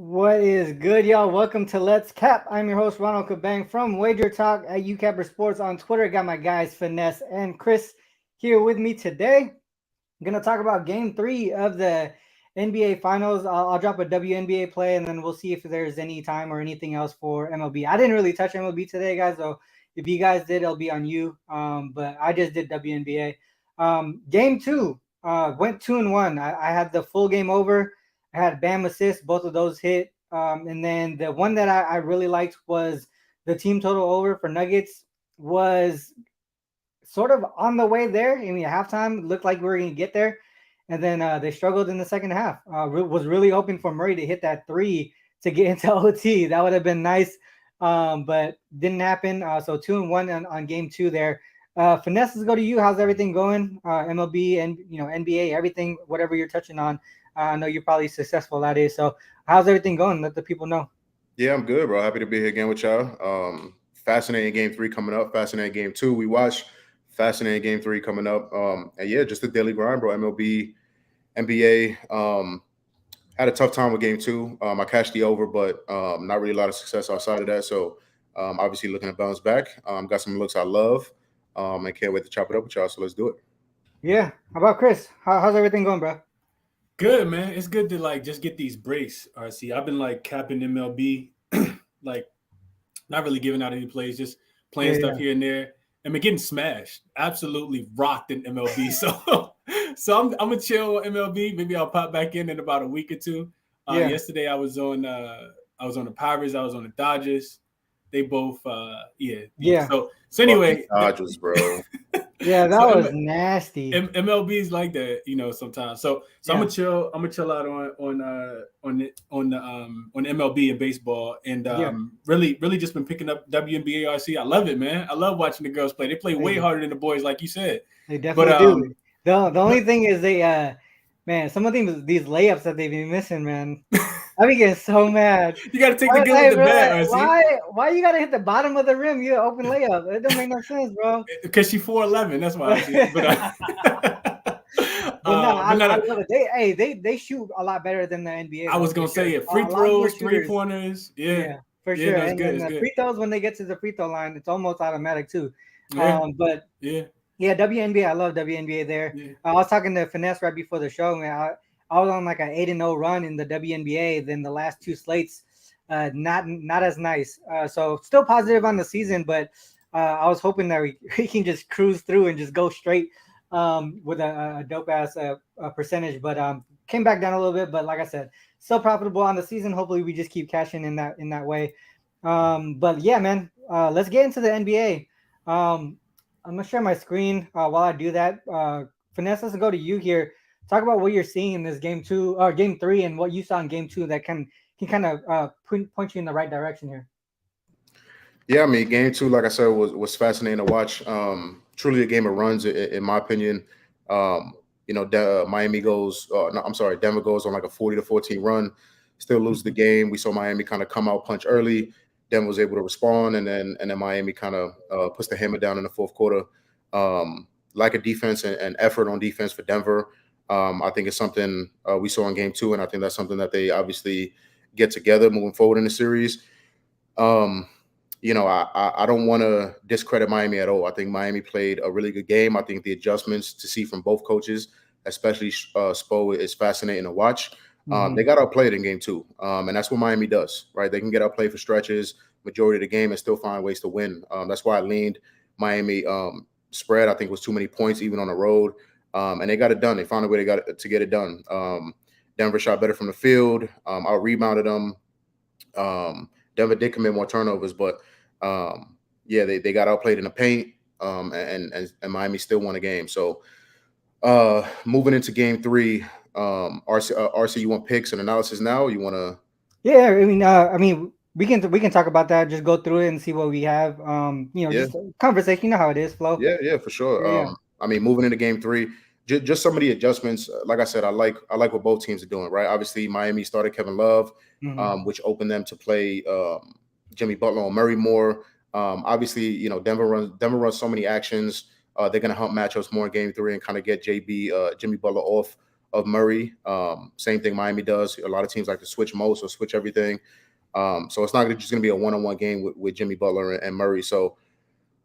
What is good, y'all? Welcome to Let's Cap. I'm your host, Ronald Kabang from Wagertalk at Youcapper Sports on Twitter. Got my guys, Finesse and Chris, here with me today. I'm going to talk about game 3 of the NBA Finals. I'll drop a WNBA play, and then we'll see if there's any time or anything else for MLB. I didn't really touch MLB today, guys, so if you guys did, it'll be on you. But I just did WNBA. Game 2 went 2-1. I had the full game over. I had Bam assists, both of those hit. And then the one that I really liked was the team total over for Nuggets was sort of on the way there. I mean, at halftime looked like we were going to get there. And then they struggled in the second half. Was really hoping for Murray to hit that three to get into OT. That would have been nice, but didn't happen. So 2-1 on game 2 there. Finesse, let's go to you. How's everything going? MLB and NBA, everything, whatever you're touching on. I know you're probably successful at it. So how's everything going? Let the people know. Yeah, I'm good, bro. Happy to be here again with y'all. Fascinating game 3 coming up. Fascinating game 2 we watched. Fascinating game 3 coming up. And yeah, just a daily grind, bro. MLB, NBA. Had a tough time with game 2. I cashed the over, but not really a lot of success outside of that. So obviously looking to bounce back. Got some looks I love. And can't wait to chop it up with y'all. So let's do it. Yeah. How about Chris? How's everything going, bro? Good, man. It's good to just get these breaks. RC, I've been capping MLB, not really giving out any plays, just playing stuff here and there. I mean, getting smashed, absolutely rocked in MLB. So I'm gonna chill MLB. Maybe I'll pop back in about a week or two. Yesterday I was on the Pirates. I was on the Dodgers. They both, So anyway, Dodgers, bro. Yeah, that was nasty. MLB's like that, sometimes. So I'm gonna chill. I'm gonna chill out on MLB and baseball, and really just been picking up WNBA RC. I love it, man. I love watching the girls play. They play way harder than the boys, like you said. They definitely do. The only thing is they man, some of these layups that they've been missing, man. I be getting so mad. You got to take the good with the bad, RC. Why you got to hit the bottom of the rim? You open layup. It don't make no sense, bro. Because she's 4'11". That's why. I love it. They shoot a lot better than the NBA. I was gonna say it. Free throws, 3-pointers. Yeah, for sure. And the free throws, when they get to the free throw line, it's almost automatic too. Yeah, WNBA. I love WNBA there. Yeah. I was talking to Finesse right before the show, man. I was on like an 8-0 run in the WNBA. Then the last 2 slates, not as nice. So still positive on the season, but I was hoping that we can just cruise through and just go straight with a dope ass percentage. But came back down a little bit. But like I said, still profitable on the season. Hopefully we just keep cashing in that way. But yeah, man. Let's get into the NBA. I'm gonna share my screen while I do that. Finesse, let's go to you here. Talk about what you're seeing in this game 2 or game 3, and what you saw in game 2 that can kind of point you in the right direction here. Yeah, I mean, game 2, like I said, was fascinating to watch. Truly a game of runs, in my opinion. Denver goes on like a 40-14 run, still lose the game. We saw Miami kind of come out punch early. Denver was able to respond, and then Miami kind of puts the hammer down in the fourth quarter. Like a defense and effort on defense for Denver. I think it's something we saw in game 2, and I think that's something that they obviously get together moving forward in the series. I don't want to discredit Miami at all. I think Miami played a really good game. I think the adjustments to see from both coaches, especially Spo, is fascinating to watch. They got outplayed in game 2, and that's what Miami does, right? They can get outplayed for stretches, majority of the game, and still find ways to win. That's why I leaned Miami spread. I think was too many points even on the road, and they got it done. They found a way to get it done. Denver shot better from the field. Out rebounded them. Denver did commit more turnovers, but they got outplayed in the paint, and Miami still won the game. So moving into game 3. RC, you want picks and analysis now? Or you want to? Yeah, I mean, we can talk about that. Just go through it and see what we have. Just a conversation. You know how it is, Flo. Yeah, for sure. Yeah. I mean, moving into game 3, just some of the adjustments. Like I said, I like what both teams are doing. Right. Obviously, Miami started Kevin Love, which opened them to play Jimmy Butler and Murray more. Obviously, Denver runs so many actions. They're going to hump matchups more in game 3 and kind of get Jimmy Butler off Murray. Same thing Miami does. A lot of teams like to switch most or switch everything. So it's not just going to be a one-on-one game with Jimmy Butler and Murray. So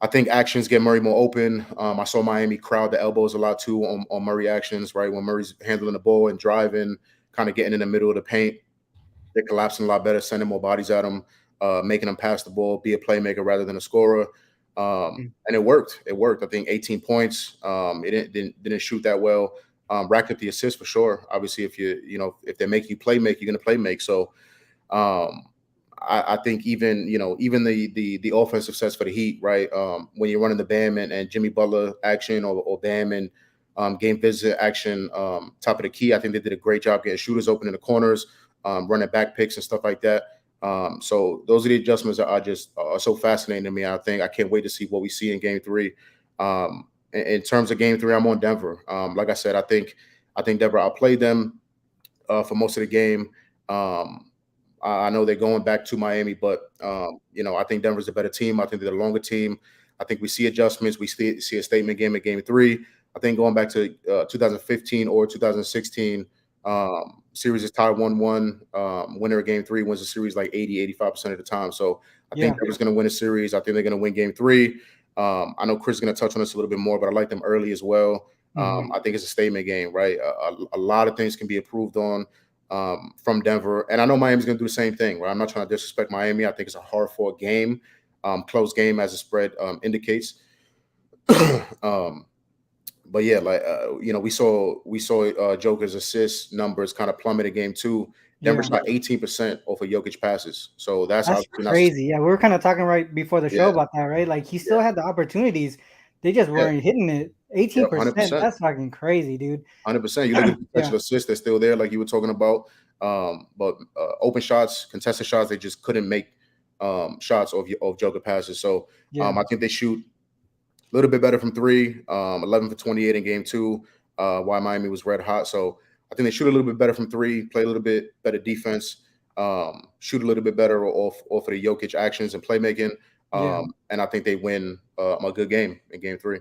I think actions get Murray more open. I saw Miami crowd the elbows a lot too on Murray actions, right? When Murray's handling the ball and driving, kind of getting in the middle of the paint, they're collapsing a lot better, sending more bodies at him, making them pass the ball, be a playmaker rather than a scorer. And it worked. It worked. I think 18 points. It didn't shoot that well. Racked up the assist for sure. Obviously, if they make you play make, you're going to play make. So I think even the offensive sets for the Heat, right? When you're running the Bam and Jimmy Butler action or Bam and game visit action, top of the key, I think they did a great job getting shooters open in the corners, running back picks and stuff like that. So those are the adjustments that are so fascinating to me. I think I can't wait to see what we see in Game 3. In terms of Game 3, I'm on Denver. Like I said, I think Denver outplayed them for most of the game. I know they're going back to Miami, but I think Denver's a better team. I think they're the longer team. I think we see adjustments. We see a statement game at Game 3. I think going back to 2015 or 2016, series is tied 1-1. Winner of Game 3 wins the series like 85% of the time. So I think Denver's going to win a series. I think they're going to win Game 3. I know Chris is going to touch on this a little bit more, but I like them early as well. I think it's a statement game, right? A lot of things can be improved on from Denver. And I know Miami's going to do the same thing, right? I'm not trying to disrespect Miami. I think it's a hard-fought game, close game as the spread indicates. But yeah, we saw Joker's assist numbers kind of plummeted Game 2. Denver shot 18% off of Jokic passes. So that's crazy. Yeah, we were kind of talking right before the show about that, right? Like he still had the opportunities. They just weren't hitting it. 18%. That's fucking crazy, dude. 100%. You look at the potential assists, they're still there, like you were talking about. But open shots, contested shots, they just couldn't make shots of Joker passes. So I think they shoot a little bit better from 3, 11 for 28 in Game 2, while Miami was red hot. So I think they shoot a little bit better from 3, play a little bit better defense, shoot a little bit better off of the Jokic actions and playmaking. And I think they win a good game in Game 3.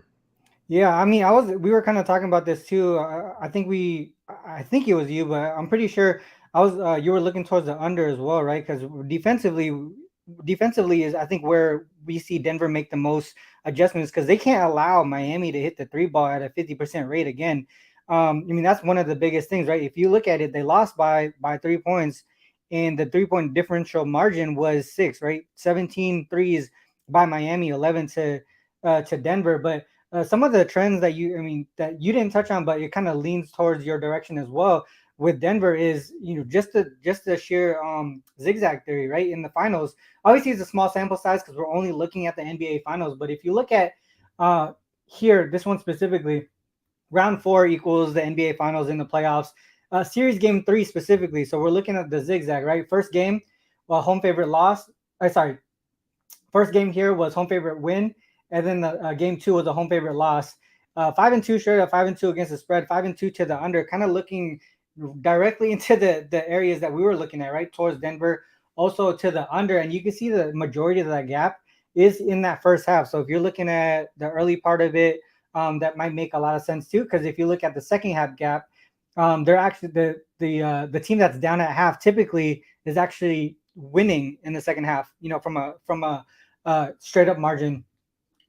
Yeah, I mean, we were kind of talking about this too. I think it was you, but I'm pretty sure you were looking towards the under as well, right? Because defensively is I think where we see Denver make the most adjustments because they can't allow Miami to hit the 3 ball at a 50% rate again. I mean, that's one of the biggest things, right? If you look at it, they lost by 3 points, and the 3-point differential margin was 6, right? 17 threes by Miami, 11 to Denver. But some of the trends that you didn't touch on, but it kind of leans towards your direction as well with Denver is, just the sheer zigzag theory, right? In the finals, obviously it's a small sample size because we're only looking at the NBA finals. But if you look at here, this one specifically, round 4 equals the NBA finals in the playoffs. Series Game 3 specifically. So we're looking at the zigzag, right? First game, home favorite loss. First game here was home favorite win. And then the Game 2 was a home favorite loss. 5-2 straight up, 5-2 against the spread, 5-2 to the under, kind of looking directly into the areas that we were looking at, right? Towards Denver, also to the under. And you can see the majority of that gap is in that first half. So if you're looking at the early part of it, that might make a lot of sense too. Because if you look at the second half gap, they're actually the team that's down at half typically is actually winning in the second half, from a straight up margin.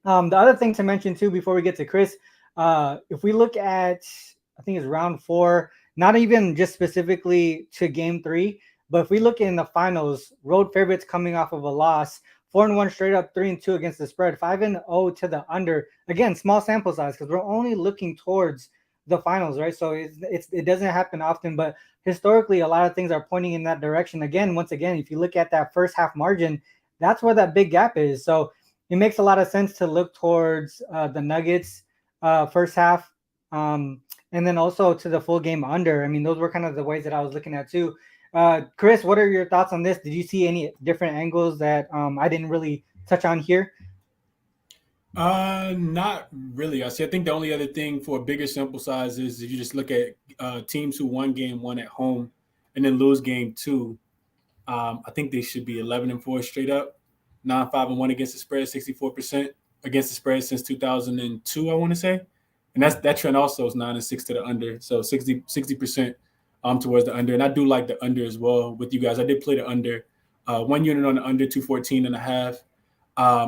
The other thing to mention too, before we get to Chris, if we look at, I think it's round 4, not even just specifically to Game 3, but if we look in the finals, road favorites coming off of a loss, 4-1 straight up, 3-2 against the spread, 5-0 to the under. Again, small sample size because we're only looking towards the finals, right? So it doesn't happen often, but historically, a lot of things are pointing in that direction. Once again, if you look at that first half margin, that's where that big gap is. So it makes a lot of sense to look towards the Nuggets first half, and then also to the full game under. I mean, those were kind of the ways that I was looking at too. Chris, what are your thoughts on this? Did you see any different angles that I didn't really touch on here? Not really. I think the only other thing for a bigger sample size is if you just look at teams who won Game 1 at home and then lose Game 2. I think they should be 11-4 straight up, 9-5-1 against the spread, 64% against the spread since 2002. I want to say. And that trend also is 9-6 to the under. So 60% towards the under. And I do like the under as well with you guys. I did play the under, 1 unit on the under, 214.5.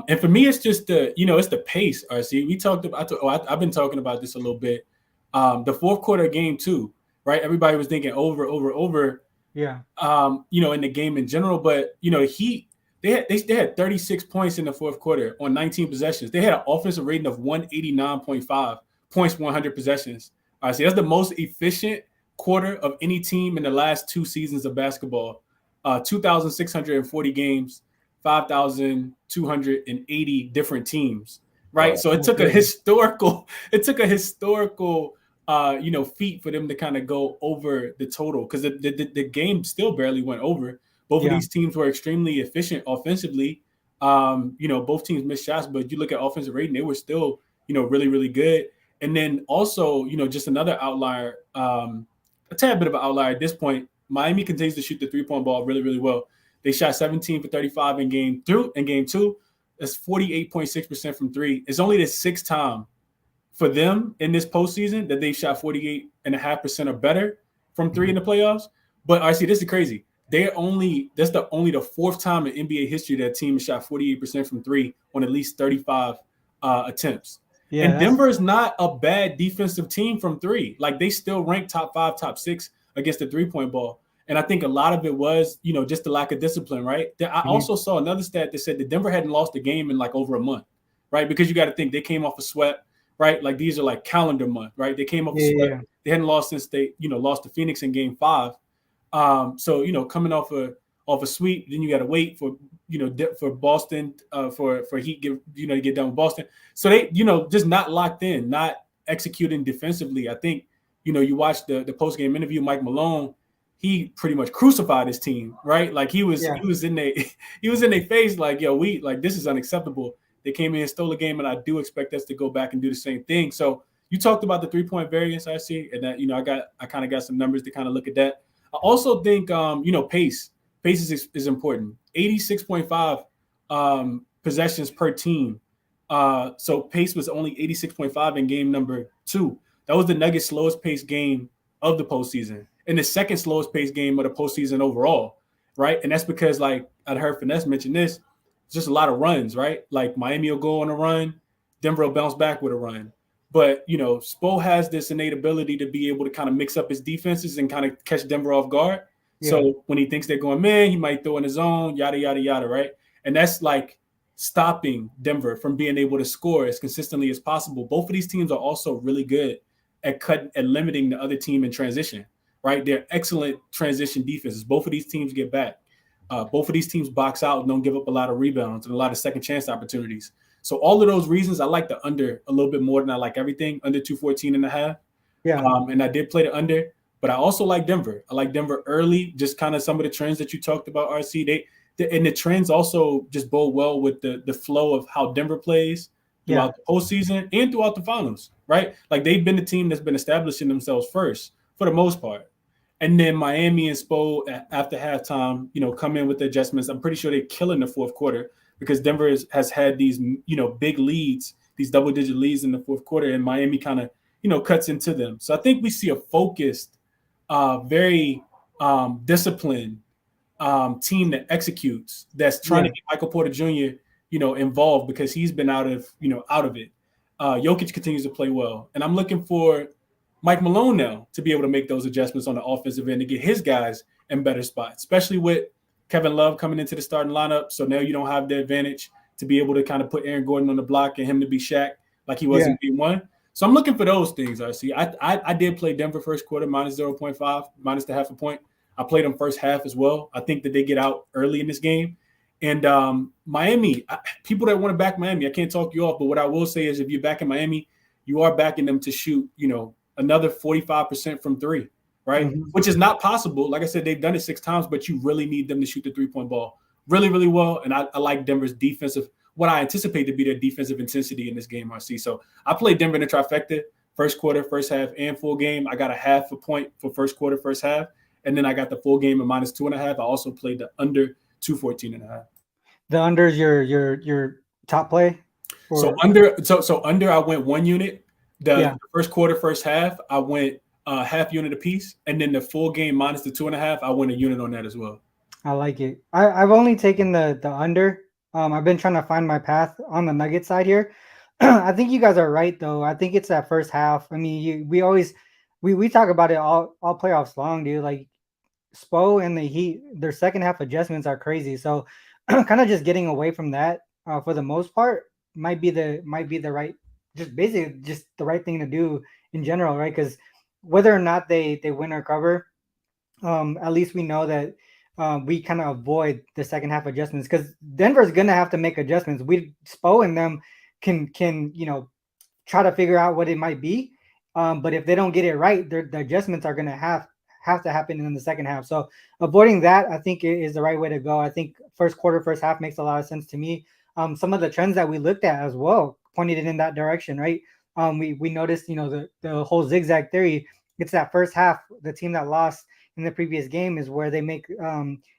And for me, it's just it's the pace. RC, we talked about. I've been talking about this a little bit. The fourth quarter game too, right? Everybody was thinking over. Yeah. In the game in general, but they had 36 points in the fourth quarter on 19 possessions. They had an offensive rating of 189.5 points, 100 possessions. All right, so that's the most efficient quarter of any team in the last 2 seasons of basketball. 2,640 games, 5,280 different teams. Right, wow. So it took a historical feat for them to kind of go over the total, because the game still barely went over. Both of these teams were extremely efficient offensively. Both teams missed shots, but you look at offensive rating, they were still, really, really good. And then also, just another outlier, a tad bit of an outlier at this point. Miami continues to shoot the 3-point ball really, really well. They shot 17 for 35 in game 2. That's 48.6% from 3. It's only the 6th time for them in this postseason that they've shot 48.5% or better from 3 in the playoffs. But I see, this is crazy. That's only the 4th time in NBA history that a team has shot 48% from 3 on at least 35 attempts. Yeah, and Denver is not a bad defensive team from 3. Like, they still rank top 5, top 6 against the 3-point ball. And I think a lot of it was, just the lack of discipline, right? I also saw another stat that said that Denver hadn't lost a game in like over a month, right? Because you got to think they came off a sweat, right? Like, these are like calendar month, right? They came off a sweat. Yeah. They hadn't lost since they, lost to Phoenix in game 5. So, coming off a sweep, then you got to wait for, for Boston, for Heat, to get done with Boston. So they, just not locked in, not executing defensively. I think, you watch the post-game interview, Mike Malone, he pretty much crucified his team, right? Like, he was in their face, like, yo, this is unacceptable. They came in and stole the game, and I do expect us to go back and do the same thing. So you talked about the 3-point variance, I see, and that, I kind of got some numbers to kind of look at that. I also think, pace is important. 86.5 possessions per team. So pace was only 86.5 in game number 2. That was the Nuggets' slowest pace game of the postseason, and the second slowest pace game of the postseason overall, right? And that's because, like, I heard Finesse mention this, it's just a lot of runs, right? Like, Miami will go on a run, Denver will bounce back with a run. But, Spo has this innate ability to be able to kind of mix up his defenses and kind of catch Denver off guard. Yeah. So when he thinks they're going man, he might throw in his zone, yada, yada, yada, right? And that's like stopping Denver from being able to score as consistently as possible. Both of these teams are also really good at limiting the other team in transition, right? They're excellent transition defenses. Both of these teams get back. Both of these teams box out and don't give up a lot of rebounds and a lot of second chance opportunities. So all of those reasons, I like the under a little bit more than I like everything, under 214.5. Yeah. And I did play the under, but I also like Denver. I like Denver early, just kind of some of the trends that you talked about, RC. And the trends also just bode well with the flow of how Denver plays throughout the postseason and throughout the finals, right? Like, they've been the team that's been establishing themselves first for the most part. And then Miami and Spo after halftime, come in with the adjustments. I'm pretty sure they're killing the fourth quarter, because Denver has had these, big leads, these double-digit leads in the fourth quarter, and Miami kind of, cuts into them. So I think we see a focused, very disciplined team that executes, that's trying to get Michael Porter Jr., involved, because he's been out of it. Jokic continues to play well. And I'm looking for Mike Malone now to be able to make those adjustments on the offensive end to get his guys in better spots, especially with Kevin Love coming into the starting lineup. So now you don't have the advantage to be able to kind of put Aaron Gordon on the block and him to be Shaq like he was in game 1. So I'm looking for those things, RC. I did play Denver first quarter minus 0.5, minus the half a point. I played them first half as well. I think that they get out early in this game. And Miami, people that want to back Miami, I can't talk you off, but what I will say is, if you're backing Miami, you are backing them to shoot, another 45% from 3. Right? Mm-hmm. Which is not possible. Like I said, they've done it 6 times, but you really need them to shoot the 3-point ball really, really well. And I like Denver's defensive, what I anticipate to be their defensive intensity in this game, RC. So I played Denver in the trifecta, first quarter, first half, and full game. I got a half a point for first quarter, first half. And then I got the full game at minus 2.5. I also played the under 214.5. The under's your top play? So under I went 1 unit. The first quarter, first half, I went half unit apiece, and then the full game minus the 2.5, I went a unit on that as well. I like it. I've only taken the under. I've been trying to find my path on the Nugget side here. I think you guys are right though. I think it's that first half. I mean, we talk about it all playoffs long, dude. Like Spo and the Heat, their second half adjustments are crazy. So kind of just getting away from that for the most part might be the right, just basically just the right thing to do in general, right? Because whether or not they win or cover, at least we know that we kind of avoid the second half adjustments because Denver's gonna have to make adjustments. Spo and them can try to figure out what it might be, but if they don't get it right, the adjustments are gonna have to happen in the second half. So avoiding that, I think, is the right way to go. I think first quarter, first half makes a lot of sense to me. Some of the trends that we looked at as well pointed it in that direction, right? We noticed, the whole zigzag theory. It's that first half, the team that lost in the previous game is where they make,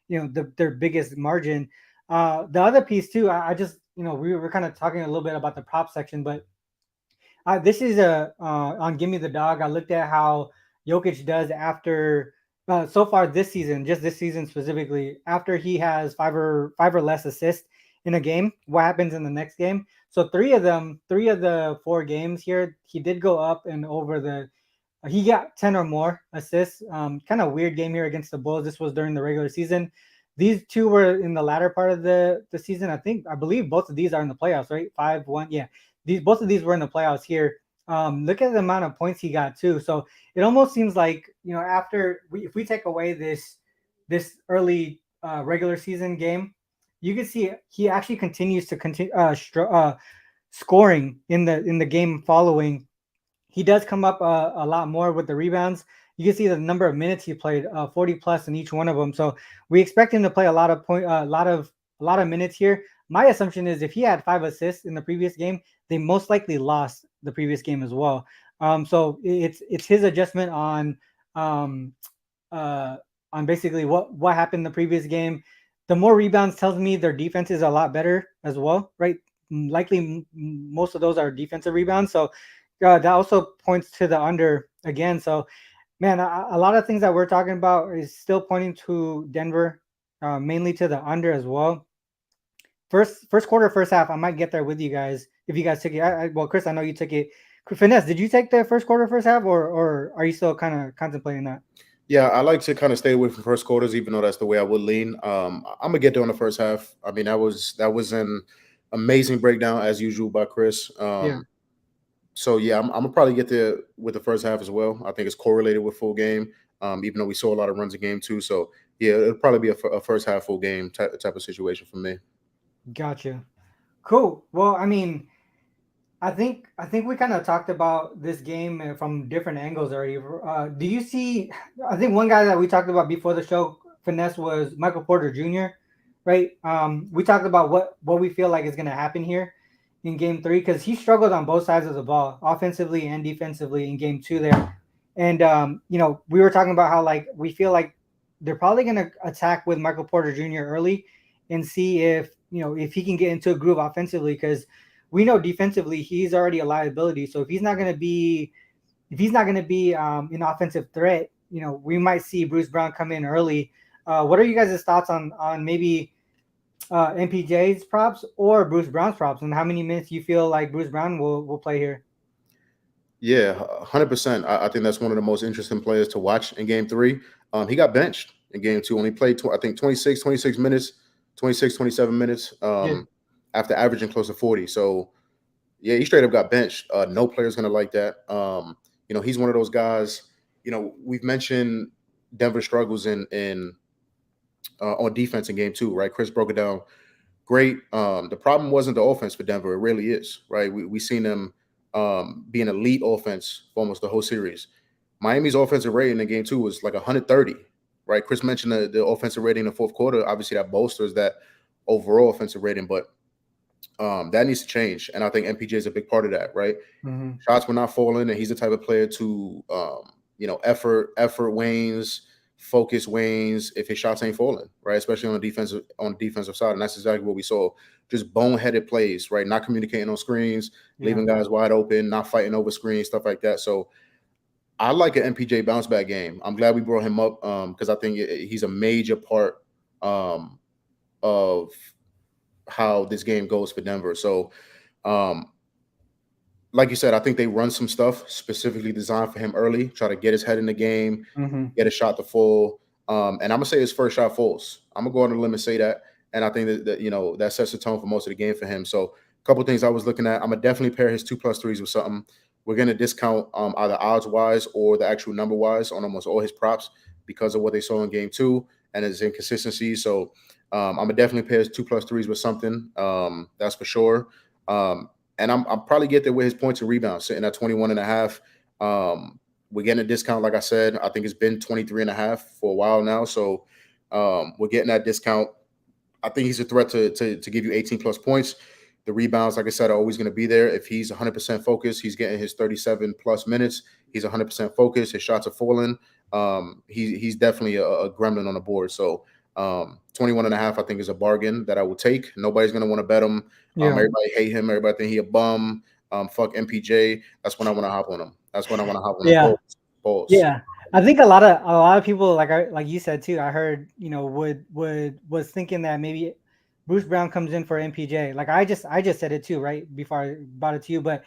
their biggest margin. The other piece too, I just, we were kind of talking a little bit about the prop section, but this is on Give Me the Dog. I looked at how Jokic does after so far this season, just this season specifically, after he has five or less assists in a game, what happens in the next game. So three of the 4 games here, he did go up and over he got 10 or more assists. Kind of weird game here against the Bulls. This was during the regular season. These two were in the latter part of the season. I believe both of these are in the playoffs, right? 5-1. Yeah. Both of these were in the playoffs here. Look at the amount of points he got too. So it almost seems like, if we take away this early regular season game, you can see he actually continues to continue scoring in the game following. He does come up a lot more with the rebounds. You can see the number of minutes he played, 40 plus in each one of them. So we expect him to play a lot of minutes here. My assumption is if he had 5 assists in the previous game, they most likely lost the previous game as well. So it's his adjustment on basically what happened in the previous game. The more rebounds tells me their defense is a lot better as well, right? Likely most of those are defensive rebounds. So that also points to the under again. So, man, a lot of things that we're talking about is still pointing to Denver, mainly to the under as well. First quarter, first half, I might get there with you guys if you guys took it. Well, Chris, I know you took it. Finesse, did you take the first quarter, first half, or are you still kind of contemplating that? Yeah, I like to kind of stay away from first quarters, even though that's the way I would lean. I'm gonna get there on the first half. I mean, that was an amazing breakdown as usual by Chris. Yeah. So yeah, I'm gonna probably get there with the first half as well. I think it's correlated with full game, even though we saw a lot of runs in game 2. So yeah, it'll probably be a first half full game type of situation for me. Gotcha. Cool. Well, I mean, I think we kind of talked about this game from different angles already. Do you see? I think one guy that we talked about before the show, Finesse, was Michael Porter Jr. Right? We talked about what we feel like is going to happen here in Game 3 because he struggled on both sides of the ball, offensively and defensively in Game 2 there. And we were talking about how like we feel like they're probably going to attack with Michael Porter Jr. early and see if he can get into a groove offensively because we know defensively he's already a liability. So if he's not going to be an offensive threat, we might see Bruce Brown come in early. What are you guys' thoughts on maybe MPJ's props or Bruce Brown's props, and how many minutes you feel like Bruce Brown will play here? Yeah, 100%. I think that's one of the most interesting players to watch in Game 3. He got benched in Game 2, only played I think 26 minutes, 27 minutes. After averaging close to 40. So, yeah, he straight up got benched. No player's going to like that. He's one of those guys, we've mentioned Denver struggles on defense in Game 2, right? Chris broke it down great. The problem wasn't the offense for Denver. It really is, right? We seen them be an elite offense for almost the whole series. Miami's offensive rating in Game 2 was like 130, right? Chris mentioned the offensive rating in the fourth quarter. Obviously, that bolsters that overall offensive rating, but that needs to change, and I think MPJ is a big part of that, right? Shots were not falling, and he's the type of player to, effort wanes, focus wanes, if his shots ain't falling, right? Especially on the defensive side. And that's exactly what we saw. Just boneheaded plays, right? Not communicating on screens, leaving guys wide open, not fighting over screens, stuff like that. So I like an MPJ bounce back game. I'm glad we brought him up because I think he's a major part of how this game goes for Denver. So like you said, I think they run some stuff specifically designed for him early, try to get his head in the game, get a shot to fall. And I'm gonna say his first shot falls. I'm gonna go on a limb and say that. And I think that that sets the tone for most of the game for him. So a couple of things I was looking at. I'm gonna definitely pair his 2+3s with something. We're gonna discount either odds wise or the actual number wise on almost all his props because of what they saw in game 2 and his inconsistency. So I'm gonna definitely pair his 2+3s with something. That's for sure. And I'm probably get there with his points and rebounds sitting at 21.5. We're getting a discount, like I said. I think it's been 23.5 for a while now. So we're getting that discount. I think he's a threat to give you 18 plus points. The rebounds, like I said, are always going to be there. If he's 100% focused, he's getting his 37 plus minutes. He's 100% focused. His shots are falling. He's definitely a gremlin on the board. So 21.5, I think, is a bargain that I will take. Nobody's going to want to bet him. Everybody hate him. Everybody think he a bum. Fuck MPJ. That's when I want to hop on him. That's when I want to hop on him. Balls. Yeah. I think a lot of people, like you said too, I heard, was thinking that maybe Bruce Brown comes in for MPJ. Like I just said it too, right before I brought it to you. But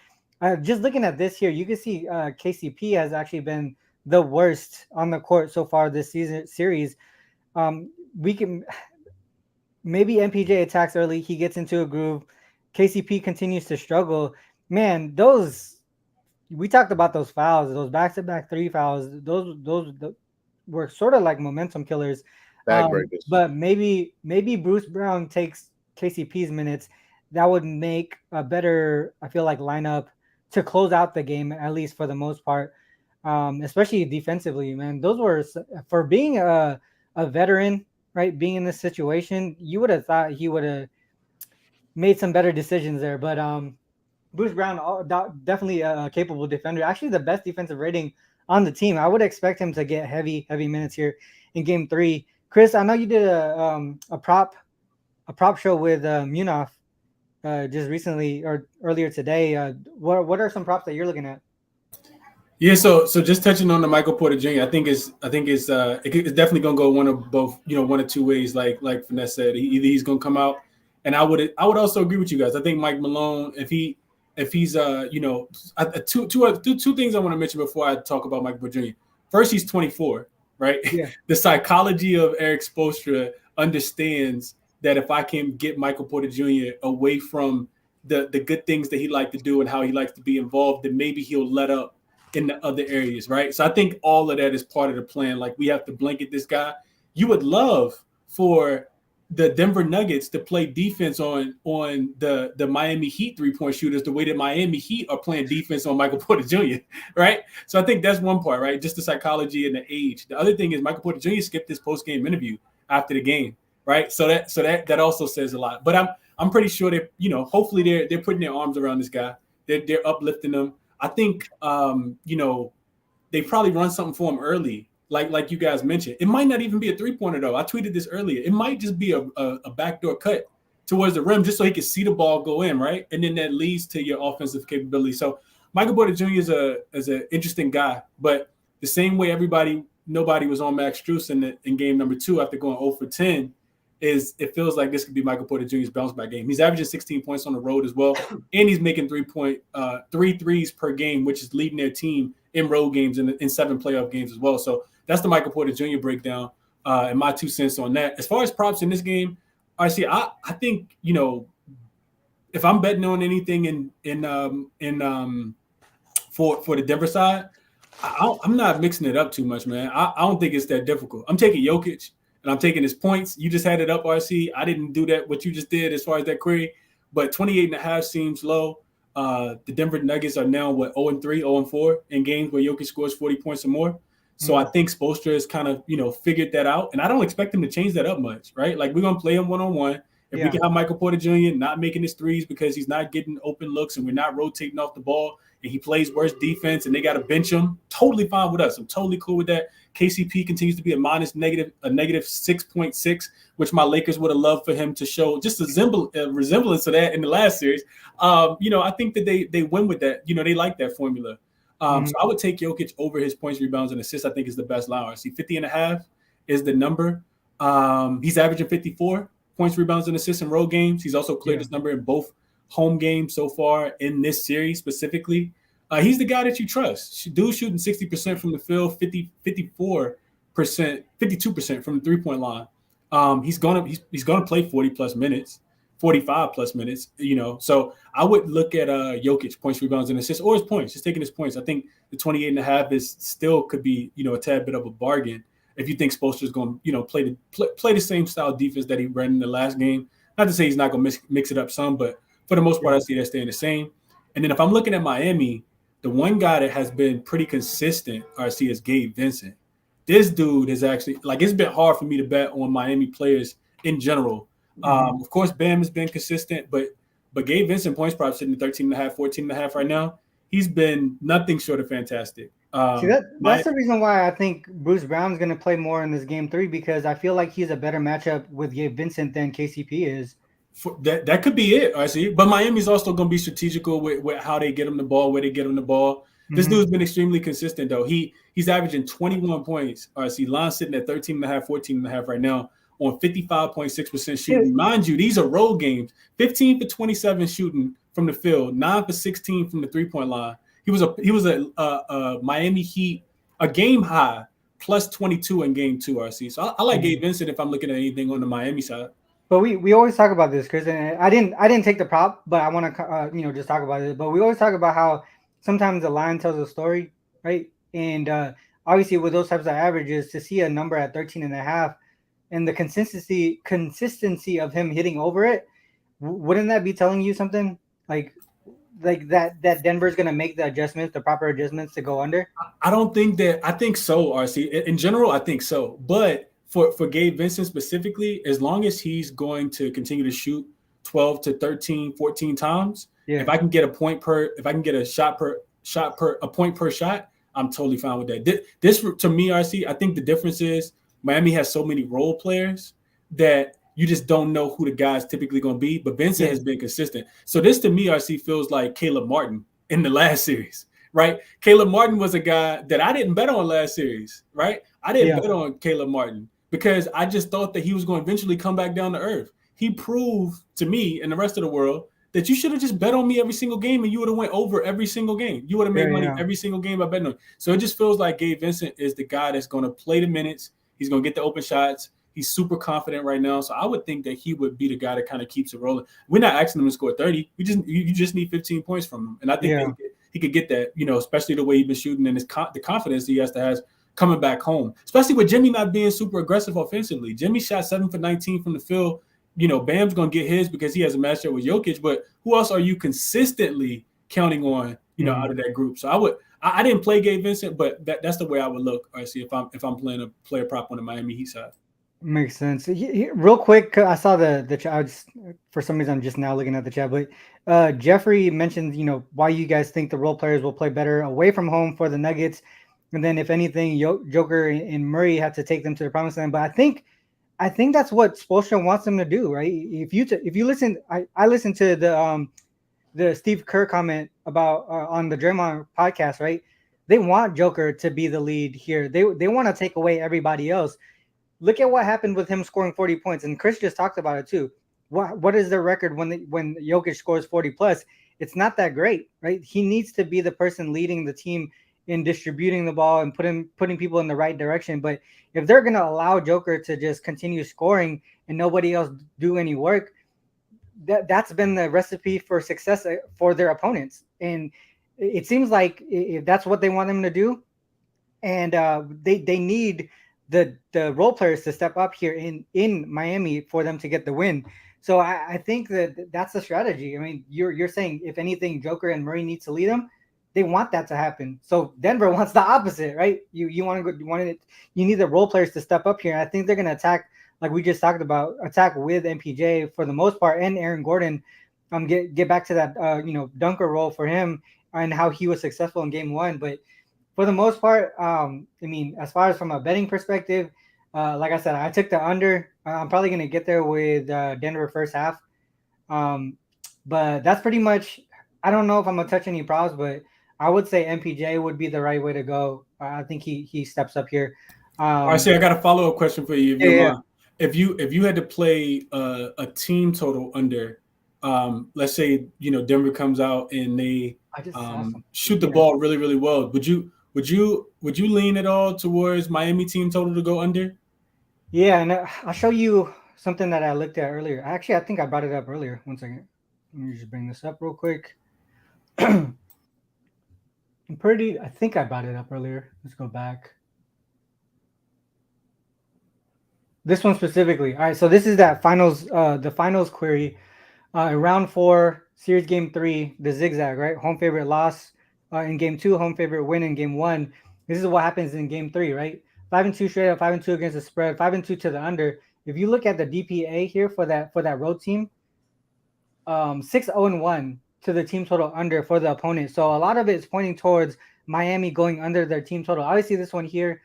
just looking at this here, you can see KCP has actually been the worst on the court so far this series. We can maybe MPJ attacks early, he gets into a groove. KCP continues to struggle. Man, we talked about those fouls, those back-to-back 3 fouls. Those were sort of like momentum killers. But maybe Bruce Brown takes KCP's minutes. That would make a better, I feel like, lineup to close out the game, at least for the most part, especially defensively, man. Those were, for being a veteran, right, being in this situation, you would have thought he would have made some better decisions there. But Bruce Brown, definitely a capable defender. Actually, the best defensive rating on the team. I would expect him to get heavy minutes here in Game 3. Chris, I know you did a prop show with Munaf just recently or earlier today. What are some props that you're looking at? Yeah, so just touching on the Michael Porter Jr., I think it's definitely gonna go one of both, one of two ways. Like Finesse said, either he's gonna come out, and I would also agree with you guys. I think Mike Malone, if he's two things I want to mention before I talk about Michael Porter Jr. First, he's 24, right? Yeah. The psychology of Eric Spoelstra understands that if I can get Michael Porter Jr. away from the good things that he likes to do and how he likes to be involved, then maybe he'll let up in the other areas, right? So I think all of that is part of the plan. Like, we have to blanket this guy. You would love for the Denver Nuggets to play defense on the Miami Heat 3-point shooters the way that Miami Heat are playing defense on Michael Porter Jr., right? So I think that's one part, right? Just the psychology and the age. The other thing is Michael Porter Jr. skipped his post-game interview after the game, right? So that also says a lot. But I'm pretty sure that, hopefully they're putting their arms around this guy. They're uplifting him. I think, they probably run something for him early, like you guys mentioned. It might not even be a 3-pointer, though. I tweeted this earlier. It might just be a backdoor cut towards the rim just so he can see the ball go in, right? And then that leads to your offensive capability. So Michael Porter Jr. is an interesting guy, but the same way nobody was on Max Strus in game number 2 after going 0 for 10, it feels like this could be Michael Porter Jr.'s bounce back game. He's averaging 16 points on the road as well, and he's making 3 threes per game, which is leading their team in road games and in 7 playoff games as well. So that's the Michael Porter Jr. breakdown, and my 2 cents on that. As far as props in this game, I think if I'm betting on anything for the Denver side, I'm not mixing it up too much, man. I don't think it's that difficult. I'm taking Jokic. And I'm taking his points. You just had it up, RC. I didn't do that, what you just did as far as that query. But 28.5 seems low. The Denver Nuggets are now, 0-3, 0-4 in games where Jokic scores 40 points or more. So I think Spoelstra has kind of, figured that out. And I don't expect him to change that up much, right? Like, we're going to play him one-on-one. If we can have Michael Porter Jr. not making his threes because he's not getting open looks and we're not rotating off the ball and he plays worse defense and they got to bench him, totally fine with us. I'm totally cool with that. KCP continues to be a negative 6.6, which my Lakers would have loved for him to show just a resemblance to that in the last series. I think that they win with that. They like that formula. So I would take Jokic over his points, rebounds, and assists. I think is the best line. I see 50.5 is the number. He's averaging 54 points, rebounds, and assists in road games. He's also cleared this number in both home games so far in this series specifically. He's the guy that you trust. Dude shooting 60% from the field, 52% from the 3-point line. He's gonna play 40 plus minutes, 45 plus minutes. So I would look at Jokic points, rebounds, and assists, or his points. Just taking his points. I think the 28.5 is still could be a tad bit of a bargain if you think Spoelstra's going to play the same style defense that he ran in the last game. Not to say he's not going to mix it up some, but for the most part, I see that staying the same. And then if I'm looking at Miami, the one guy that has been pretty consistent, I see, is Gabe Vincent. This dude is actually it's been hard for me to bet on Miami players in general. Of course, Bam has been consistent, but Gabe Vincent points probably sitting at 13.5, 14.5 right now. He's been nothing short of fantastic. See, that's the reason why I think Bruce Brown's going to play more in this game 3, because I feel like he's a better matchup with Gabe Vincent than KCP is. That could be it, I see. But Miami's also going to be strategical with how they get him the ball, where they get him the ball. This dude's been extremely consistent, though. He's averaging 21 points. I see line sitting at 13.5, 14.5 right now on 55.6% shooting. Mind you, these are road games. 15 for 27 shooting from the field, 9 for 16 from the 3-point line. He was a Miami Heat, a game high, plus 22 in game 2, RC. So I like Gabe Vincent if I'm looking at anything on the Miami side. But we always talk about this, Chris, and I didn't take the prop, but I want to just talk about it. But we always talk about how sometimes the line tells a story, right? And obviously with those types of averages, to see a number at 13.5 and the consistency of him hitting over it, wouldn't that be telling you something like that Denver's going to make the proper adjustments to go under? I don't think that. I think so, RC. In general, I think so. But for Gabe Vincent specifically, as long as he's going to continue to shoot 12 to 13, 14 times, if I can get a point per point per shot, I'm totally fine with that. This to me, RC, I think the difference is Miami has so many role players that you just don't know who the guy's typically going to be. But Vincent has been consistent. So this to me, RC, feels like Caleb Martin in the last series, right? Caleb Martin was a guy that I didn't bet on last series, right? I didn't bet on Caleb Martin because I just thought that he was going to eventually come back down to earth. He proved to me and the rest of the world that you should have just bet on me every single game and you would have went over every single game. You would have made money every single game by betting on. So it just feels like Gabe Vincent is the guy that's going to play the minutes. He's going to get the open shots. He's super confident right now. So I would think that he would be the guy that kind of keeps it rolling. We're not asking him to score 30. You just need 15 points from him. And I think he could get that, especially the way he's been shooting and the confidence he has to have coming back home, especially with Jimmy not being super aggressive offensively. Jimmy shot 7 for 19 from the field. Bam's going to get his because he has a matchup with Jokic, but who else are you consistently counting on, out of that group? So I didn't play Gabe Vincent, but that's the way I would look. I see if I'm playing a player prop on the Miami Heat side. Makes sense. Real quick, I saw the chat. For some reason, I'm just now looking at the chat. But Jeffrey mentioned, why you guys think the role players will play better away from home for the Nuggets, and then if anything, Joker and Murray have to take them to the promised land. But I think that's what Spoelstra wants them to do, right? If you listen, I listened to the Steve Kerr comment about on the Draymond podcast, right? They want Joker to be the lead here. They want to take away everybody else. Look at what happened with him scoring 40 points, and Chris just talked about it too. What is their record when Jokic scores 40 plus? It's not that great, right? He needs to be the person leading the team in distributing the ball and putting people in the right direction. But if they're going to allow Joker to just continue scoring and nobody else do any work, that's been the recipe for success for their opponents. And it seems like if that's what they want them to do, and they need the role players to step up here in Miami for them to get the win. So I think that's the strategy. I mean, you're saying if anything, Joker and Murray need to lead them. They want that to happen. So Denver wants the opposite, right? You need the role players to step up here. And I think they're going to attack, like we just talked about, attack with MPJ for the most part, and Aaron Gordon. Get back to that dunker role for him. and how he was successful in game 1. But for the most part, I mean, as far as from a betting perspective, like I said, I took the under. I'm probably going to get there with Denver first half. But that's pretty much, I don't know if I'm going to touch any props, but I would say MPJ would be the right way to go. I think he steps up here. I got a follow-up question for you. If you Yeah. mind. If you had to play a team total under, let's say Denver comes out and they shoot the ball really, really well, would you lean at all towards Miami team total to go under? Yeah, and I'll show you something that I looked at earlier. Actually, I think I brought it up earlier. One second. Let me just bring this up real quick. I think I brought it up earlier. Let's go back. This one specifically. All right, so this is that the finals query. Round 4, series game 3, the zigzag, right? Home favorite loss in game 2, home favorite win in game 1. This is what happens in game 3, right? 5-2 straight up, 5-2 against the spread, 5-2 to the under. If you look at the DPA here for that road team, 6-0-1 to the team total under for the opponent. So a lot of it is pointing towards Miami going under their team total. Obviously, this one here,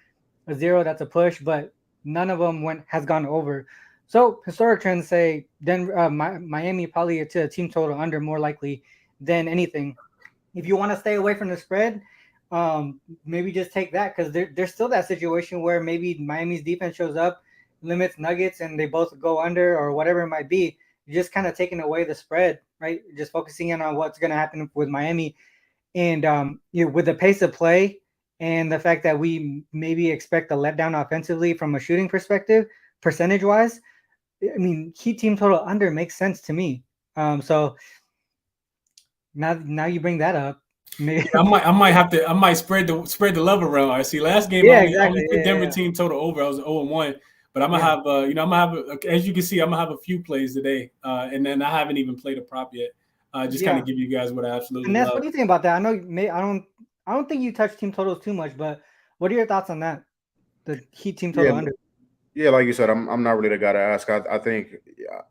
a 0, that's a push, but none of them has gone over. So historic trends say Denver, Miami probably to a team total under more likely than anything. If you want to stay away from the spread, maybe just take that, because there's still that situation where maybe Miami's defense shows up, limits Nuggets, and they both go under or whatever it might be. You're just kind of taking away the spread, right? Just focusing in on what's going to happen with Miami. And with the pace of play and the fact that we maybe expect a letdown offensively from a shooting perspective, percentage-wise, I mean, Heat team total under makes sense to me. So now you bring that up. Yeah, I might spread the love around. I see last game I only put Denver team total over. I was 0-1, but I'm gonna have I'm gonna have, as you can see, I'm gonna have a few plays today, and then I haven't even played a prop yet. Just kind of give you guys what I absolutely love. What do you think about that? I know I don't think you touch team totals too much, but what are your thoughts on that? The Heat team total under. Yeah, like you said, I'm not really the guy to ask. I think,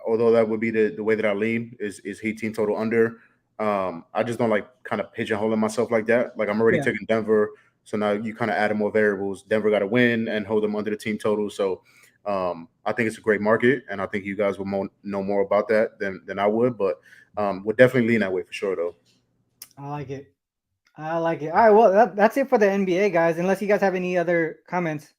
although that would be the way that I lean is Heat team total under. I just don't like kind of pigeonholing myself like that. Like, I'm already taking Denver, so now you kind of add more variables. Denver got to win and hold them under the team total. So I think it's a great market, and I think you guys will know more about that than I would. But we'll definitely lean that way for sure, though. I like it. All right, well, that's it for the NBA, guys. Unless you guys have any other comments.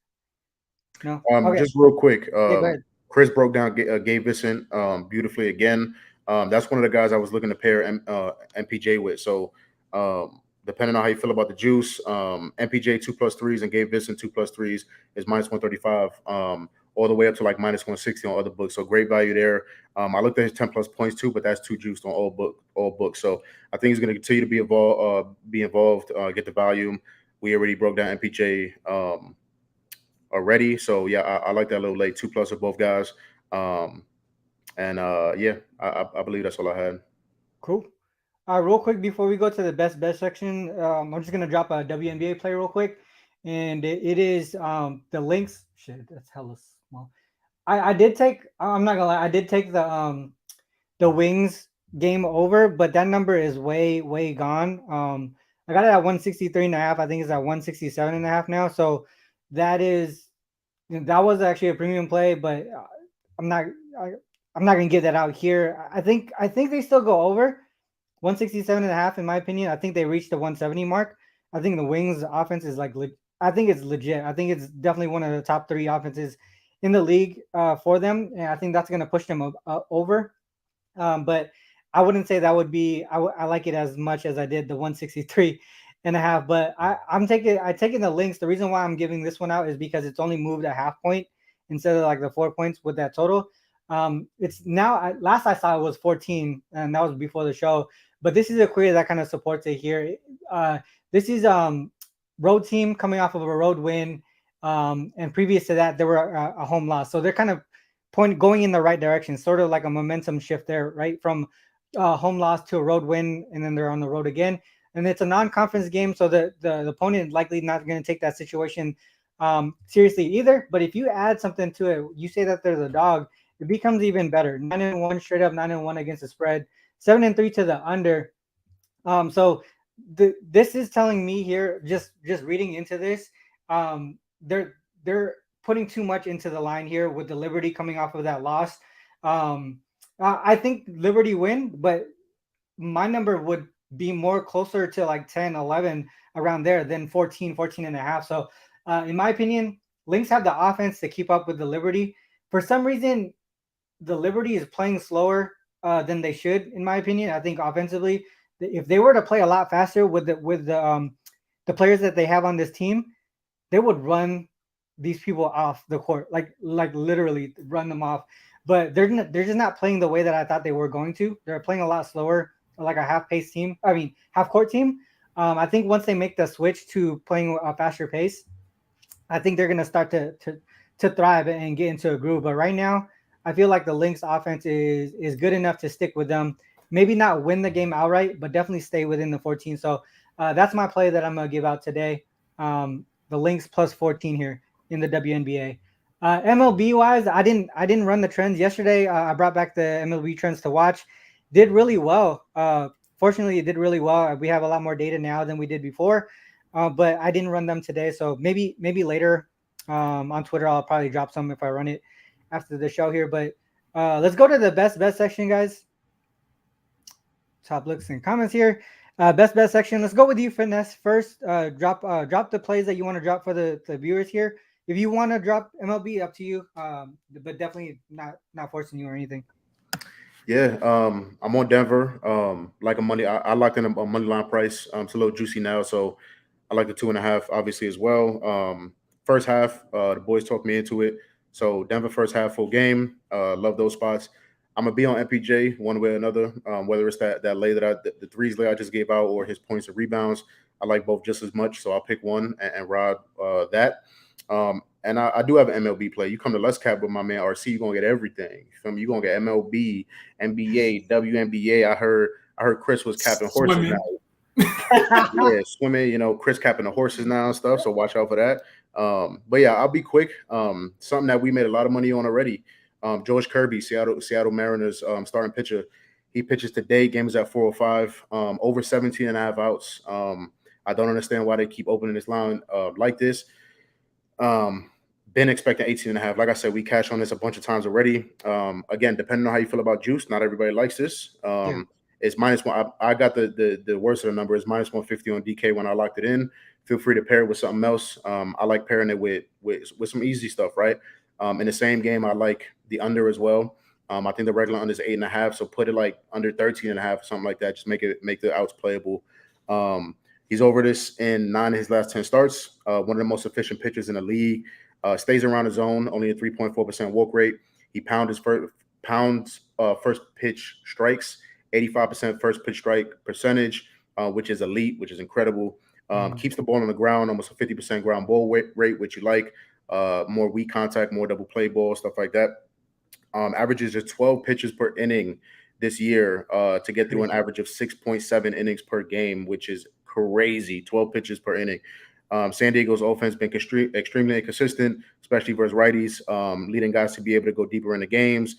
No. Just real quick. Go ahead. Chris broke down Gabe Vincent beautifully again. That's one of the guys I was looking to pair MPJ with. So depending on how you feel about the juice, MPJ 2+3s and Gabe Vincent 2+3s is -135, all the way up to like -160 on other books. So great value there. I looked at his 10+ points too, but that's too juiced on all books. So I think he's going to continue to be involved, get the volume. We already broke down MPJ already. So yeah, I like that little late 2+ of both guys. I believe that's all I had. Cool. Real quick before we go to the best bet section, I'm just gonna drop a WNBA play real quick, and it is the Lynx. Shit, that's hella small. I did take. I'm not gonna lie. I did take the Wings game over, but that number is way gone. I got it at 163.5. I think it's at 167.5 now. So that was actually a premium play, but I'm not gonna give that out here. I think they still go over 167.5 in my opinion. I think they reached the 170 mark. I think the Wings offense is I think it's legit. I think it's definitely one of the top 3 offenses in the league for them, and I think that's gonna push them over. But I wouldn't say that would be. I like it as much as I did the 163.5. But I'm taking the Lynx. The reason why I'm giving this one out is because it's only moved a half point instead of like the 4 points with that total. It's now, last I saw it was 14, and that was before the show. But this is a query that kind of supports it here. This is road team coming off of a road win, and previous to that, there were a home loss. So they're kind of going in the right direction, sort of like a momentum shift there, right? From home loss to a road win, and then they're on the road again. And it's a non-conference game, so the opponent likely not going to take that situation seriously either. But if you add something to it, you say that there's a dog, it becomes even better. 9-1 straight up, 9-1 against the spread, 7-3 to the under. So this is telling me here, just reading into this, they're putting too much into the line here with the Liberty coming off of that loss. I think Liberty win, but my number would be more closer to like 10, 11 around there than 14, 14 and a half. So in my opinion, Lynx have the offense to keep up with the Liberty. For some reason, the Liberty is playing slower than they should, in my opinion. I think offensively, if they were to play a lot faster with the players that they have on this team, they would run these people off the court, like literally run them off. But they're just not playing the way that I thought they were going to. They're playing a lot slower, like a half-pace team. I mean, half-court team. I think once they make the switch to playing a faster pace, I think they're gonna start to thrive and get into a groove. But right now, I feel like the Lynx offense is good enough to stick with them. Maybe not win the game outright, but definitely stay within the 14. So that's my play that I'm gonna give out today. The Lynx plus 14 here in the WNBA. MLB wise, I didn't run the trends yesterday. I brought back the MLB trends to watch. Did really well. Fortunately, it did really well. We have a lot more data now than we did before, but I didn't run them today. So maybe later on Twitter, I'll probably drop some if I run it after the show here. But let's go to the best bet section, guys. Top looks and comments here. Best bet section. Let's go with you, Finesse. First, drop the plays that you want to drop for the viewers here. If you want to drop MLB, up to you. But definitely not forcing you or anything. Yeah, I'm on Denver. Like a money, I locked in a money line price. It's a little juicy now, so I like the 2.5, obviously as well. First half, the boys talked me into it. So Denver first half full game. Love those spots. I'm gonna be on MPJ one way or another. Whether it's that lay that the threes lay I just gave out or his points and rebounds, I like both just as much. So I'll pick one and ride that. And I do have an MLB play. You come to Let's Cap with my man RC, you're gonna get everything. You feel me? You're gonna get MLB, NBA, WNBA. I heard Chris was capping horses Swimming. now. Yeah, swimming. You know, Chris capping the horses now and stuff. So watch out for that. But yeah, I'll be quick. Something that we made a lot of money on already. George Kirby, Seattle Mariners starting pitcher. He pitches today. Game is at 4:05. Over 17 and a half outs. I don't understand why they keep opening this line like this. Been expecting 18 and a half. Like I said, we cashed on this a bunch of times already. Again, depending on how you feel about juice, not everybody likes this. It's -1. I got the worst of the number. It's -150 on DK when I locked it in. Feel free to pair it with something else. I like pairing it with some easy stuff, right? In the same game, I like the under as well. I think the regular under is 8.5. So put it like under 13.5 or something like that. Just make the outs playable. He's over this in 9 of his last 10 starts. One of the most efficient pitchers in the league. Stays around the zone, only a 3.4% walk rate. He pounds first pitch strikes, 85% first pitch strike percentage, which is elite, which is incredible. Keeps the ball on the ground, almost a 50% ground ball rate, which you like. More weak contact, more double play ball, stuff like that. Averages just 12 pitches per inning this year to get through an average of 6.7 innings per game, which is crazy. 12 pitches per inning. San Diego's offense been extremely inconsistent, especially versus righties, leading guys to be able to go deeper into games.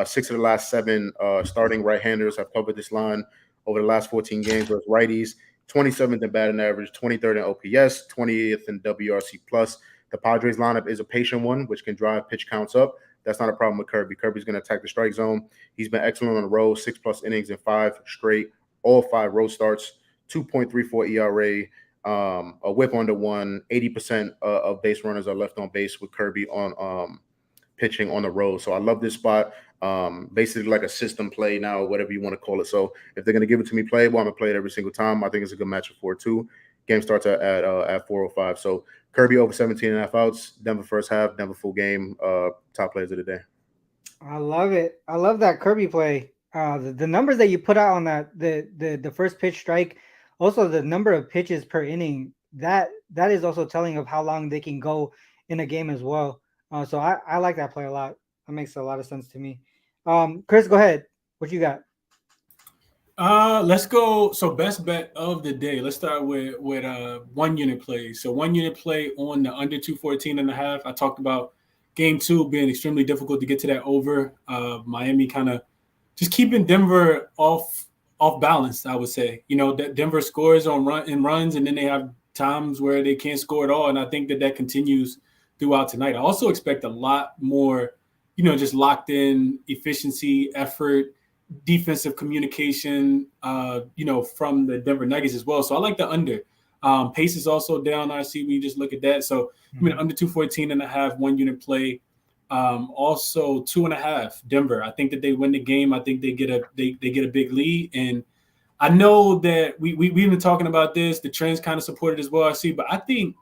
6 of the last 7 starting right-handers have covered this line over the last 14 games versus righties. 27th in batting average, 23rd in OPS, 20th in WRC+. The Padres lineup is a patient one, which can drive pitch counts up. That's not a problem with Kirby. Kirby's going to attack the strike zone. He's been excellent on the road, 6+ innings in 5 straight, all 5 road starts, 2.34 ERA. A whip under 1, 80% of base runners are left on base with Kirby on pitching on the road. So I love this spot. Basically like a system play now, whatever you want to call it. So if they're going to give it to me playable, I'm going to play it every single time. I think it's a good matchup for it too. Game starts at 4:05. So Kirby over 17.5 outs, Denver first half, Denver full game, top players of the day. I love it. I love that Kirby play. The numbers that you put out on that, the first pitch strike, also the number of pitches per inning, that is also telling of how long they can go in a game as well. So I like that play a lot. That makes a lot of sense to me. Chris, go ahead. What you got? Let's go. So best bet of the day. Let's start with 1 unit play. So 1 unit play on the under 214.5. I talked about game 2 being extremely difficult to get to that over. Miami kind of just keeping Denver off off balance, I would say. Denver scores on runs, and then they have times where they can't score at all. And I think that continues throughout tonight. I also expect a lot more, just locked in efficiency, effort, defensive communication, from the Denver Nuggets as well. So I like the under. Pace is also down, I see when you just look at that. So under 214.5, 1 unit play. Also 2.5 Denver. I think that they win the game. I think they get a big lead. And I know that we've been talking about this. The trends kind of supported as well, I see. But I think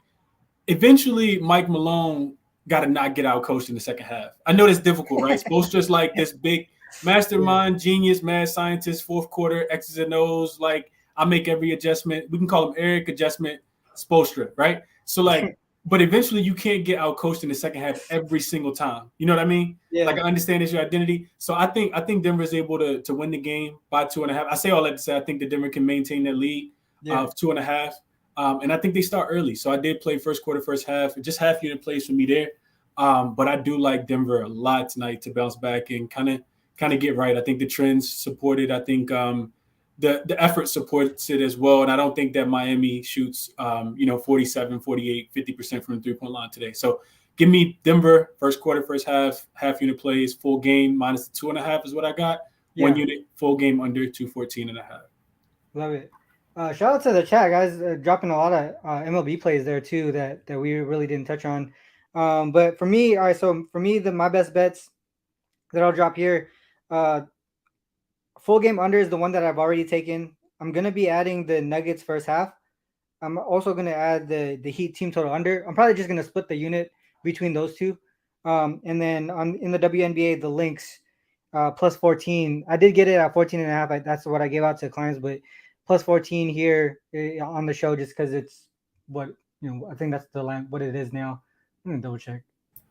eventually Mike Malone got to not get out coached in the second half. I know that's difficult, right? Spoelstra's like this big mastermind, genius, mad scientist, fourth quarter, X's and O's. Like, I make every adjustment. We can call him Eric Adjustment Spoelstra, right? So, like, but eventually you can't get out coached in the second half every single time. You know what I mean? Yeah. Like, I understand it's your identity. So I think Denver is able to win the game by 2.5. I say all that to say I think that Denver can maintain that lead of 2.5. And I think they start early. So I did play first quarter, first half. Just half unit plays for me there. But I do like Denver a lot tonight to bounce back and kind of get right. I think the trends support it. I think the effort supports it as well. And I don't think that Miami shoots 47, 48, 50% from the three-point line today. So give me Denver, first quarter, first half unit plays, full game, minus the 2.5 is what I got. 1 unit, full game under 214.5. Love it. Shout out to the chat, guys, dropping a lot of MLB plays there too that we really didn't touch on. But for me, all right, so for me, my best bets that I'll drop here, full game under is the one that I've already taken. I'm going to be adding the Nuggets first half. I'm also going to add the Heat team total under. I'm probably just going to split the unit between those two. And then in the WNBA, the Lynx plus 14. I did get it at 14.5. That's what I gave out to clients, but plus 14 here on the show just because it's what, I think that's what it is now. I'm going to double check.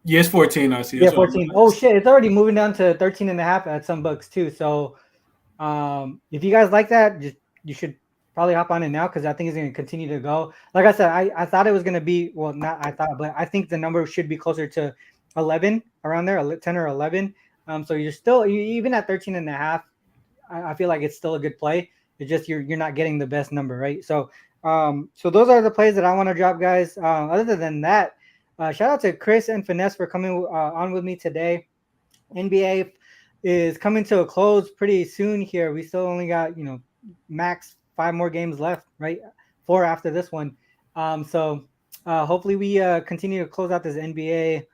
Yeah, it's 14, I see. Yeah, 14. Oh, shit. It's already moving down to 13.5 at some books, too. So if you guys like that, you should probably hop on it now because I think it's going to continue to go. Like I said, I thought it was going to be, well, not I thought, but I think the number should be closer to 11, around there, 10 or 11. So you're still, even at 13.5, I feel like it's still a good play. It's just you're not getting the best number, right? So so those are the plays that I want to drop, guys. Other than that, shout out to Chris and Finesse for coming on with me today. NBA is coming to a close pretty soon here. We still only got, max 5 more games left, right? 4 after this one. So hopefully we continue to close out this NBA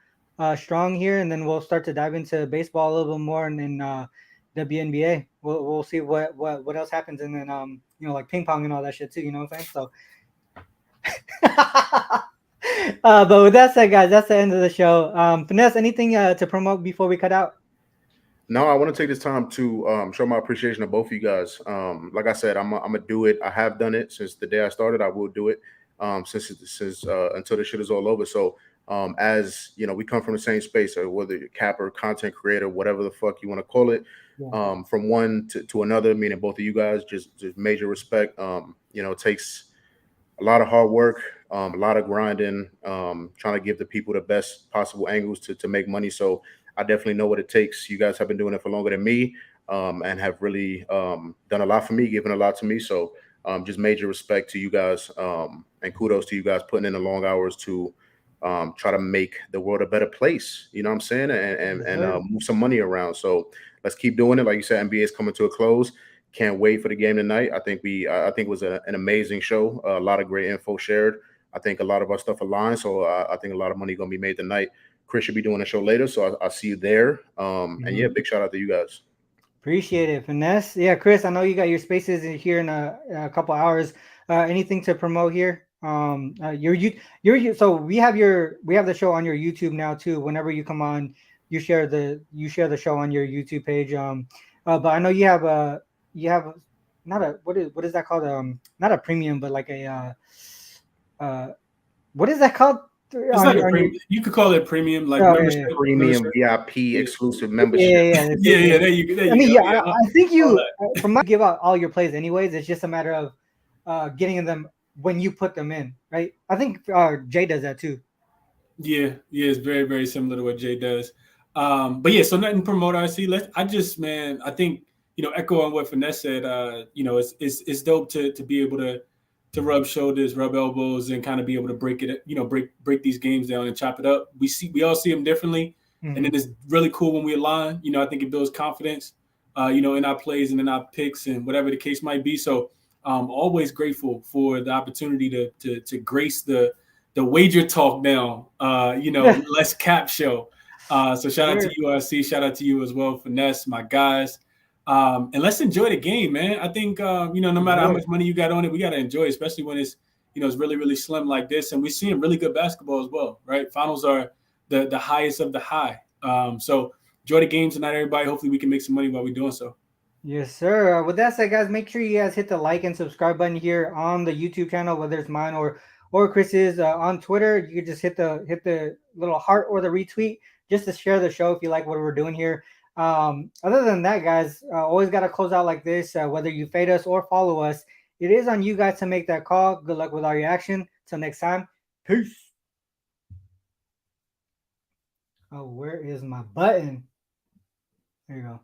strong here, and then we'll start to dive into baseball a little bit more, and then WNBA. We'll see what else happens, and then like ping pong and all that shit too. You know what I'm saying? So. But with that said, guys, that's the end of the show. Finesse, anything to promote before we cut out? No, I want to take this time to show my appreciation to both of you guys. Like I said, I'm gonna do it. I have done it since the day I started. I will do it since until the shit is all over. So as we come from the same space, or whether you're capper, content creator, whatever the fuck you want to call it, from one to another, meaning both of you guys, just major respect. It takes a lot of hard work, a lot of grinding, trying to give the people the best possible angles to make money. So I definitely know what it takes. You guys have been doing it for longer than me, and have really done a lot for me, given a lot to me. So just major respect to you guys, and kudos to you guys putting in the long hours to try to make the world a better place. You know what I'm saying? And move some money around. So let's keep doing it. Like you said, NBA is coming to a close. Can't wait for the game tonight. I think it was an amazing show. A lot of great info shared. I think a lot of our stuff aligned. So I think a lot of money going to be made tonight. Chris should be doing a show later, so I'll see you there. And yeah, big shout out to you guys. Appreciate it, Finesse. Yeah, Chris, I know you got your spaces in here in a couple hours. Anything to promote here? So we have the show on your YouTube now too. Whenever you come on, you share the show on your YouTube page. But I know you have not a what is that called? Not a premium, but like a what is that called? It's like a premium. You could call it premium, like membership. Premium VIP exclusive membership. Yeah. There you go. I think from my give out all your plays anyways. It's just a matter of getting them when you put them in, right? I think Jay does that too. Yeah, it's very, very similar to what Jay does. But yeah, so nothing to promote. I think echo on what Finesse said. It's dope to be able to rub shoulders, rub elbows, and kind of be able to break it, break these games down and chop it up. We all see them differently, and it is really cool when we align. I think it builds confidence, in our plays and in our picks and whatever the case might be. So, always grateful for the opportunity to grace the Wager Talk now. Let's Cap show. So shout out to URC, shout out to you as well, Finesse, my guys. And let's enjoy the game, man. I think no matter how much money you got on it, we got to enjoy it, especially when it's it's really, really slim like this. And we're seeing really good basketball as well, right? Finals are the highest of the high. So enjoy the game tonight, everybody. Hopefully we can make some money while we're doing so. Yes, sir. With that said, guys, make sure you guys hit the like and subscribe button here on the YouTube channel, whether it's mine or Chris's. On Twitter, you can just hit the little heart or the retweet just to share the show if you like what we're doing here. Other than that, guys, always got to close out like this. Whether you fade us or follow us, it is on you guys to make that call. Good luck with all your action. Till next time, peace. Oh, where is my button? There you go.